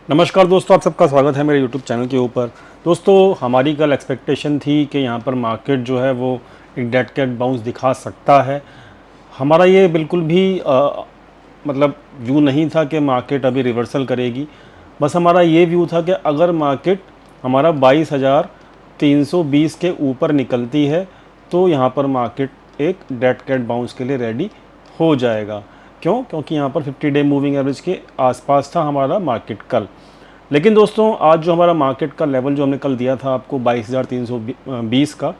नमस्कार दोस्तों, आप सबका स्वागत है मेरे YouTube चैनल के ऊपर। दोस्तों, हमारी कल एक्सपेक्टेशन थी कि यहाँ पर मार्केट जो है वो एक डेड कैट बाउंस दिखा सकता है। हमारा ये बिल्कुल भी मतलब व्यू नहीं था कि मार्केट अभी रिवर्सल करेगी। बस हमारा ये व्यू था कि अगर मार्केट हमारा 22,320 के ऊपर निकलती है तो यहाँ पर मार्केट एक डेड कैट बाउंस के लिए रेडी हो जाएगा। क्यों? क्योंकि यहाँ पर 50 डे मूविंग एवरेज के आसपास था हमारा मार्केट कल। लेकिन दोस्तों, आज जो हमारा मार्केट का लेवल जो हमने कल दिया था आपको 22,320 का,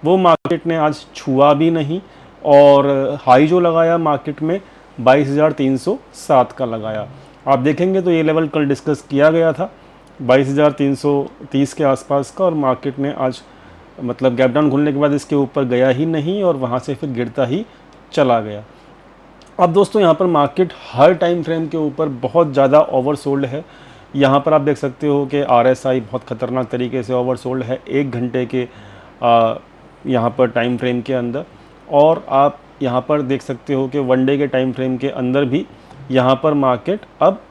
वो मार्केट ने आज छुआ भी नहीं। और हाई जो लगाया मार्केट में 22,307 का लगाया। आप देखेंगे तो ये लेवल कल डिस्कस किया गया था 22,330 के आसपास का, और मार्केट ने आज मतलब गैप डाउन खुलने के बाद इसके ऊपर गया ही नहीं और वहाँ से फिर गिरता ही चला गया। अब दोस्तों, यहाँ पर मार्केट हर टाइम फ्रेम के ऊपर बहुत ज़्यादा ओवरसोल्ड है। यहाँ पर आप देख सकते हो कि RSI बहुत ख़तरनाक तरीके से ओवरसोल्ड है 1 घंटे के यहाँ पर टाइम फ्रेम के अंदर। और आप यहाँ पर देख सकते हो कि 1 डे के टाइम फ्रेम के अंदर भी यहाँ पर मार्केट अब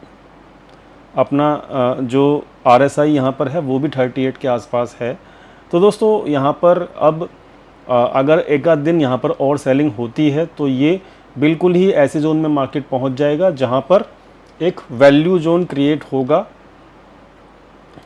अपना जो RSI यहाँ पर है वो भी 38 के आसपास है। तो दोस्तों, यहाँ पर अब अगर एक आध दिन यहाँ पर और सेलिंग होती है तो ये बिल्कुल ही ऐसे जोन में मार्केट पहुँच जाएगा जहाँ पर एक वैल्यू जोन क्रिएट होगा।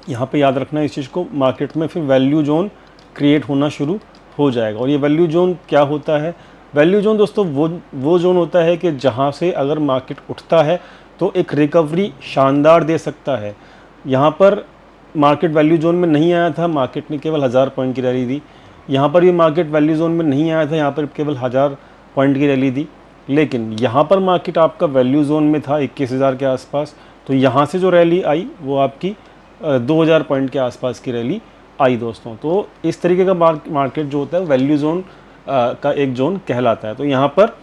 यहाँ पे याद रखना इस चीज़ को, मार्केट में फिर वैल्यू जोन क्रिएट होना शुरू हो जाएगा। और ये वैल्यू जोन क्या होता है? वैल्यू जोन दोस्तों वो जोन होता है कि जहाँ से अगर मार्केट उठता है तो एक रिकवरी शानदार दे सकता है। यहाँ पर मार्केट वैल्यू जोन में नहीं आया था, मार्केट ने केवल 1000 पॉइंट की रैली दी। यहाँ पर भी मार्केट वैल्यू जोन में नहीं आया था, यहाँ पर केवल 1000 पॉइंट की रैली दी। लेकिन यहाँ पर मार्केट आपका वैल्यू जोन में था 21,000 के आसपास, तो यहाँ से जो रैली आई वो आपकी 2000 पॉइंट के आसपास की रैली आई दोस्तों। तो इस तरीके का मार्केट जो होता है वैल्यू जोन का एक जोन कहलाता है। तो यहाँ पर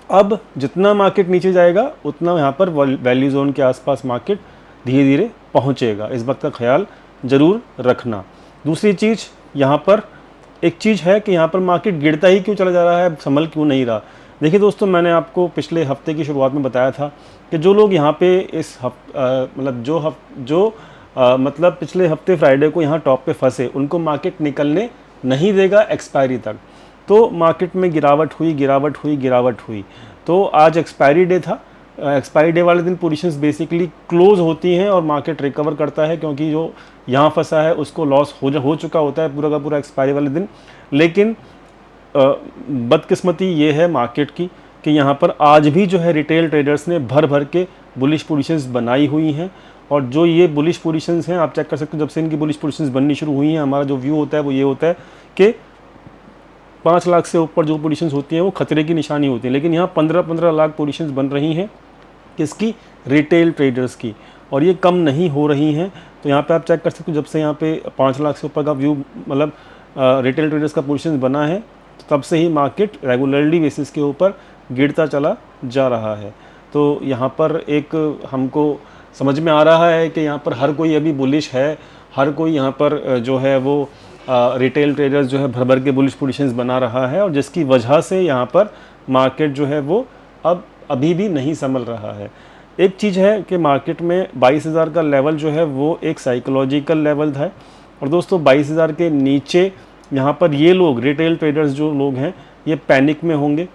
अब जितना मार्केट नीचे जाएगा उतना यहाँ पर वैल्यू जोन के आसपास मार्केट धीरे धीरे पहुँचेगा। इस बात का ख्याल ज़रूर रखना। दूसरी चीज़, यहाँ पर एक चीज़ है कि यहाँ पर मार्केट गिरता ही क्यों चला जा रहा है, संभल क्यों नहीं रहा। देखिए दोस्तों, मैंने आपको पिछले हफ्ते की शुरुआत में बताया था कि जो लोग यहाँ पे इस मतलब पिछले हफ्ते फ्राइडे को यहाँ टॉप पे फंसे, उनको मार्केट निकलने नहीं देगा एक्सपायरी तक। तो मार्केट में गिरावट हुई। तो आज एक्सपायरी डे था। एक्सपायरी डे वाले दिन पोजीशंस बेसिकली क्लोज होती हैं और मार्केट रिकवर करता है, क्योंकि जो यहाँ फंसा है उसको लॉस हो चुका होता है पूरा का पूरा एक्सपायरी वाले दिन। लेकिन बदकिस्मती ये है मार्केट की कि यहाँ पर आज भी जो है रिटेल ट्रेडर्स ने भर भर के बुलिश पोजीशंस बनाई हुई हैं। और जो ये बुलिश पोजीशंस हैं, आप चेक कर सकते हो, जब से इनकी बुलिश पोजीशंस बननी शुरू हुई हैं, हमारा जो व्यू होता है वो ये होता है कि 5 लाख से ऊपर जो पोजीशंस होती हैं वो खतरे की निशानी होती है। लेकिन यहाँ 15-15 लाख पोजीशंस बन रही हैं, किसकी? रिटेल ट्रेडर्स की। और ये कम नहीं हो रही हैं। तो यहाँ पे आप चेक कर सकते हो, जब से यहाँ पे 5 लाख से ऊपर का व्यू मतलब रिटेल ट्रेडर्स का पोजीशंस बना है, तब से ही मार्केट रेगुलरली बेसिस के ऊपर गिरता चला जा रहा है। तो यहाँ पर एक हमको समझ में आ रहा है कि यहाँ पर हर कोई अभी बुलिश है, हर कोई यहाँ पर जो है वो रिटेल ट्रेडर्स जो है भर भर के बुलिश पोजीशंस बना रहा है, और जिसकी वजह से यहाँ पर मार्केट जो है वो अब अभी भी नहीं संभल रहा है। एक चीज़ है कि मार्केट में 22,000 का लेवल जो है वो एक साइकोलॉजिकल लेवल था। और दोस्तों, 22,000 के नीचे यहाँ पर ये लोग रिटेल ट्रेडर्स जो लोग हैं ये पैनिक में होंगे,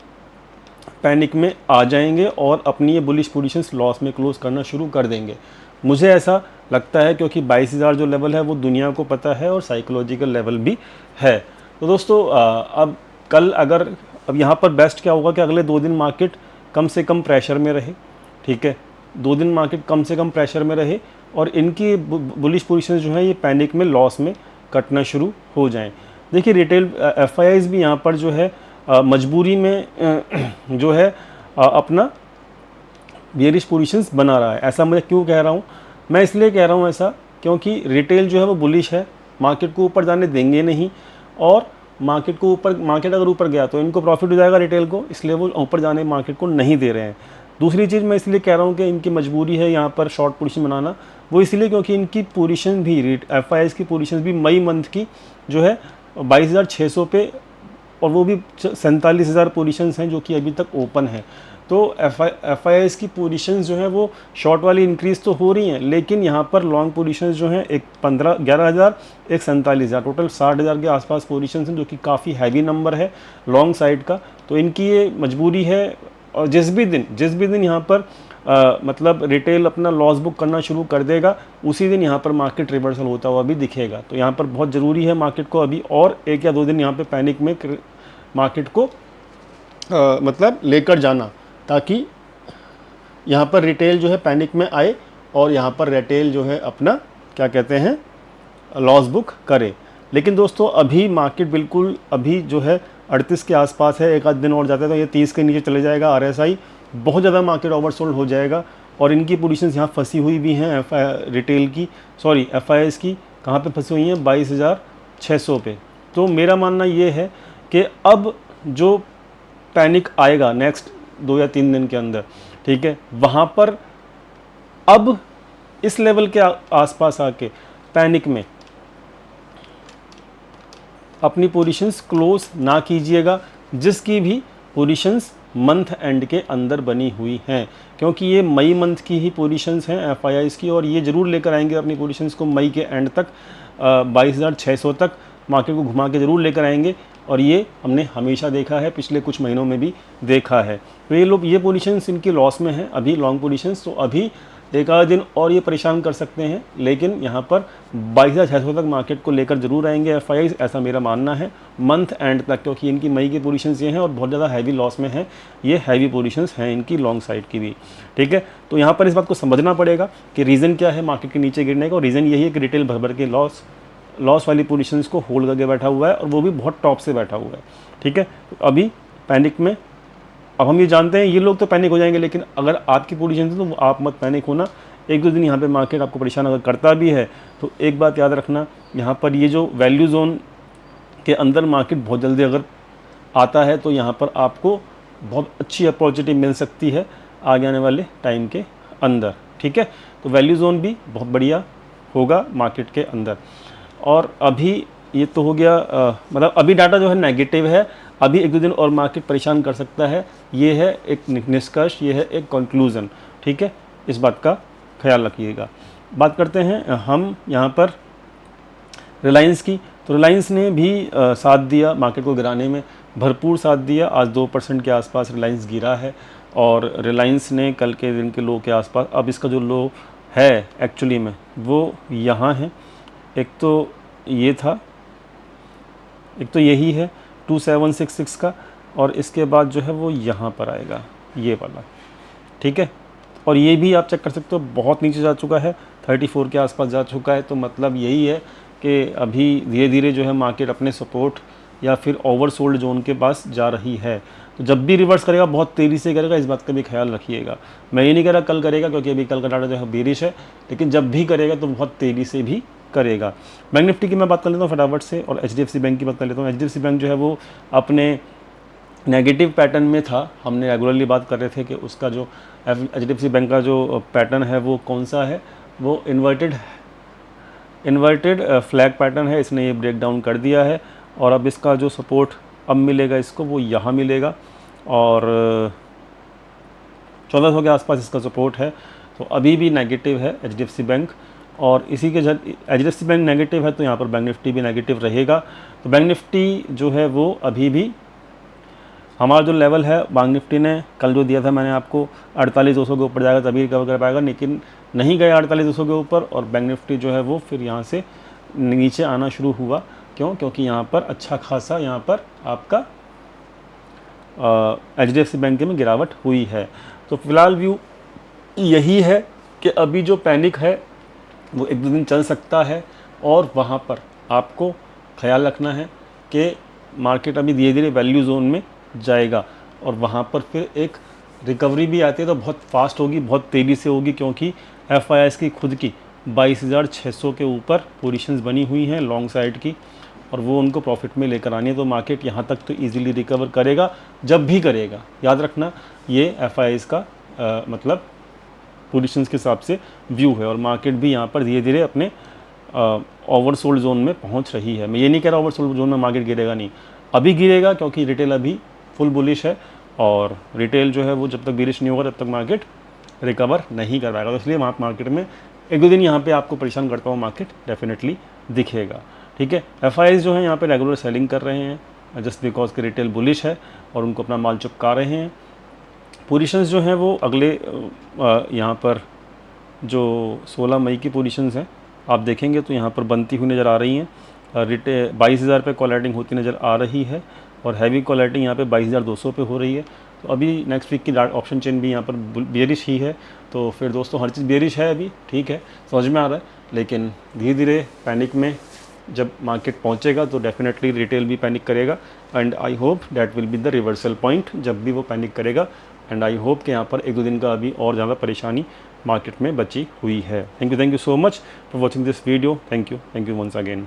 पैनिक में आ जाएंगे और अपनी ये बुलिश पोजीशंस लॉस में क्लोज करना शुरू कर देंगे। मुझे ऐसा लगता है, क्योंकि 22,000 जो लेवल है वो दुनिया को पता है और साइकोलॉजिकल लेवल भी है। तो दोस्तों, अब कल अगर अब यहाँ पर बेस्ट क्या होगा कि अगले 2 दिन मार्केट कम से कम प्रेशर में रहे। ठीक है, 2 दिन मार्केट कम से कम प्रेशर में रहे और इनकी बुलिश पोजीशंस जो है ये पैनिक में लॉस में कटना शुरू हो जाएं। देखिए, रिटेल FIIs भी यहाँ पर जो है मजबूरी में जो है अपना बेयरिश पोजीशंस बना रहा है। ऐसा मैं क्यों कह रहा हूँ? मैं इसलिए कह रहा हूँ ऐसा क्योंकि रिटेल जो है वो बुलिश है, मार्केट को ऊपर जाने देंगे नहीं। और मार्केट अगर ऊपर गया तो इनको प्रॉफिट हो जाएगा रिटेल को, इसलिए वो ऊपर जाने मार्केट को नहीं दे रहे हैं। दूसरी चीज़ मैं इसलिए कह रहा हूँ कि इनकी मजबूरी है यहाँ पर शॉर्ट पोजीशन बनाना, वो इसलिए क्योंकि इनकी पोजीशन भी FIIs की पोजीशन भी मई मंथ की जो है 22,600 पे और वो भी 47,000 पोजीशंस हैं जो कि अभी तक ओपन है। तो FIIs की पोजीशंस जो है वो शॉर्ट वाली इंक्रीज़ तो हो रही हैं, लेकिन यहाँ पर लॉन्ग पोजीशंस जो हैं एक 11,000 एक 47,000 टोटल 60,000 के आसपास पोजीशंस हैं, जो कि काफ़ी हैवी नंबर है लॉन्ग साइड का। तो इनकी ये मजबूरी है, और जिस भी दिन यहाँ पर मतलब रिटेल अपना लॉस बुक करना शुरू कर देगा, उसी दिन यहाँ पर मार्केट रिवर्सल होता हुआ भी दिखेगा। तो यहाँ पर बहुत ज़रूरी है मार्केट को अभी और 1 या 2 दिन यहाँ पे पैनिक में मार्केट को मतलब लेकर जाना, ताकि यहाँ पर रिटेल जो है पैनिक में आए और यहाँ पर रिटेल जो है अपना क्या कहते हैं लॉस बुक करे। लेकिन दोस्तों अभी मार्केट बिल्कुल अभी जो है 38 के आसपास है, एक आध दिन और जाता है तो ये 30 के नीचे चले जाएगा। RSI बहुत ज़्यादा मार्केट ओवरसोल्ड हो जाएगा और इनकी पोजीशंस यहाँ फंसी हुई भी हैं रिटेल की, सॉरी FIIs की कहाँ पे फंसी हुई हैं 22,600 पे। तो मेरा मानना ये है कि अब जो पैनिक आएगा नेक्स्ट 2 या 3 दिन के अंदर, ठीक है, वहाँ पर अब इस लेवल के आसपास आके पैनिक में अपनी पोजीशंस क्लोज ना कीजिएगा, जिसकी भी पोजीशंस मंथ एंड के अंदर बनी हुई हैं, क्योंकि ये मई मंथ की ही पोजीशंस हैं FIIs की, और ये ज़रूर लेकर आएंगे अपनी पोजीशंस को मई के एंड तक 22,600 तक मार्केट को घुमा के ज़रूर लेकर आएंगे। और ये हमने हमेशा देखा है, पिछले कुछ महीनों में भी देखा है। तो ये पोजीशंस इनकी लॉस में हैं अभी लॉन्ग पोजीशंस, तो अभी एक आध दिन और ये परेशान कर सकते हैं, लेकिन यहाँ पर 22,600 तक मार्केट को लेकर जरूर आएंगे FIIs, ऐसा मेरा मानना है मंथ एंड तक, क्योंकि इनकी मई की पोजीशंस ये हैं और बहुत ज़्यादा हैवी लॉस में हैं, ये हैवी पोजीशंस हैं इनकी लॉन्ग साइड की भी, ठीक है। तो यहाँ पर इस बात को समझना पड़ेगा कि रीज़न क्या है मार्केट के नीचे गिरने का, और रीज़न यही है कि रिटेल भर भर के लॉस वाली पोजीशंस को होल्ड करके बैठा हुआ है, और वो भी बहुत टॉप से बैठा हुआ है, ठीक है। तो अभी पैनिक में, अब हम ये जानते हैं ये लोग तो पैनिक हो जाएंगे, लेकिन अगर आपकी पोजीशन है तो आप मत पैनिक होना। 1-2 दिन यहाँ पे मार्केट आपको परेशान अगर करता भी है तो एक बात याद रखना, यहाँ पर ये जो वैल्यू जोन के अंदर मार्केट बहुत जल्दी अगर आता है तो यहाँ पर आपको बहुत अच्छी अपॉर्चुनिटी मिल सकती है आगे आने वाले टाइम के अंदर, ठीक है। तो वैल्यू जोन भी बहुत बढ़िया होगा मार्केट के अंदर। और अभी ये तो हो गया मतलब अभी डाटा जो है नेगेटिव है, अभी 1-2 दिन और मार्केट परेशान कर सकता है, ये है एक निष्कर्ष, ये है एक कंक्लूज़न, ठीक है। इस बात का ख्याल रखिएगा। बात करते हैं हम यहाँ पर रिलायंस की। तो रिलायंस ने भी साथ दिया मार्केट को गिराने में, भरपूर साथ दिया। आज 2% के आसपास रिलायंस गिरा है, और रिलायंस ने कल के दिन के लो के आसपास, अब इसका जो लो है एक्चुअली में वो यहाँ है, एक तो ये था, एक तो यही है 2766 का, और इसके बाद जो है वो यहाँ पर आएगा ये वाला, ठीक है। और ये भी आप चेक कर सकते हो बहुत नीचे जा चुका है, 34 के आसपास जा चुका है। तो मतलब यही है कि अभी धीरे धीरे जो है मार्केट अपने सपोर्ट या फिर ओवरसोल्ड जोन के पास जा रही है। तो जब भी रिवर्स करेगा बहुत तेज़ी से करेगा, इस बात का भी ख्याल रखिएगा। मैं ये नहीं कह रहा कल करेगा, क्योंकि अभी कल का डाटा जो है बेरिश है, लेकिन जब भी करेगा तो बहुत तेज़ी से भी करेगा। बैंक निफ्टी की मैं बात कर लेता हूँ फटाफट से, और HDFC बैंक की बात कर लेता हूँ। HDFC बैंक जो है वो अपने नेगेटिव पैटर्न में था, हमने रेगुलरली बात कर रहे थे कि उसका जो HDFC बैंक का जो पैटर्न है वो कौन सा है, वो इन्वर्टेड फ्लैग पैटर्न है। इसने ये ब्रेक डाउन कर दिया है, और अब इसका जो सपोर्ट अब मिलेगा इसको वो यहाँ मिलेगा, और 1400 के आसपास इसका सपोर्ट है। तो अभी भी नेगेटिव है HDFC बैंक, और इसी के HDFC बैंक नेगेटिव है तो यहाँ पर बैंक निफ्टी भी नेगेटिव रहेगा। तो बैंक निफ्टी जो है वो अभी भी हमारा जो लेवल है बैंक निफ्टी ने कल जो दिया था मैंने आपको 48,200 के ऊपर जाएगा तभी रिकवर कर पाएगा, लेकिन नहीं गया 48,200 के ऊपर, और बैंक निफ्टी जो है वो फिर यहाँ से नीचे आना शुरू हुआ। क्यों? क्योंकि यहाँ पर अच्छा खासा यहाँ पर आपका HDFC बैंक में गिरावट हुई है। तो फिलहाल व्यू यही है कि अभी जो पैनिक है वो 1-2 दिन चल सकता है, और वहाँ पर आपको ख्याल रखना है कि मार्केट अभी धीरे धीरे वैल्यू जोन में जाएगा, और वहाँ पर फिर एक रिकवरी भी आती है तो बहुत फास्ट होगी, बहुत तेज़ी से होगी, क्योंकि FIIs की खुद की 22,600 के ऊपर पोजीशंस बनी हुई हैं लॉन्ग साइड की, और वो उनको प्रॉफिट में लेकर आनी है। तो मार्केट यहाँ तक तो इजीली रिकवर करेगा जब भी करेगा। याद रखना ये FIIs का मतलब पोजीशंस के हिसाब से व्यू है, और मार्केट भी यहाँ पर धीरे धीरे अपने ओवरसोल्ड जोन में पहुँच रही है। मैं ये नहीं कह रहा ओवरसोल्ड जोन में मार्केट गिरेगा नहीं, अभी गिरेगा क्योंकि रिटेल अभी फुल बुलिश है, और रिटेल जो है वो जब तक बिरिश नहीं होगा तब तक मार्केट रिकवर नहीं कर पाएगा। तो इसलिए मार्केट में एक दो दिन यहाँ पे आपको परेशान करता हुआ मार्केट डेफिनेटली दिखेगा। ठीक है, एफआईज जो है यहाँ पे रेगुलर सेलिंग कर रहे हैं जस्ट बिकॉज के रिटेल बुलिश है और उनको अपना माल चुपका रहे हैं। पोजीशंस जो हैं वो अगले यहाँ पर जो 16 मई की पोजीशंस हैं आप देखेंगे तो यहाँ पर बनती हुई नज़र आ रही हैं। रिटेल 22,000 पे कॉलेटिंग होती नज़र आ रही है और हैवी कॉलेटिंग यहाँ पे 22,200 पे हो रही है। तो अभी नेक्स्ट वीक की ऑप्शन चेन भी यहाँ पर बेयरिश ही है। तो फिर दोस्तों हर चीज़ बेयरिश है अभी, ठीक है, समझ में आ रहा है, लेकिन धीरे धीरे पैनिक में जब मार्केट पहुंचेगा तो डेफिनेटली रिटेल भी पैनिक करेगा and I hope that will be the reversal point जब भी वो पैनिक करेगा। एंड आई होप कि यहाँ पर एक दो दिन का अभी और ज़्यादा परेशानी मार्केट में बची हुई है। Thank you so much for watching this video. Thank you once again.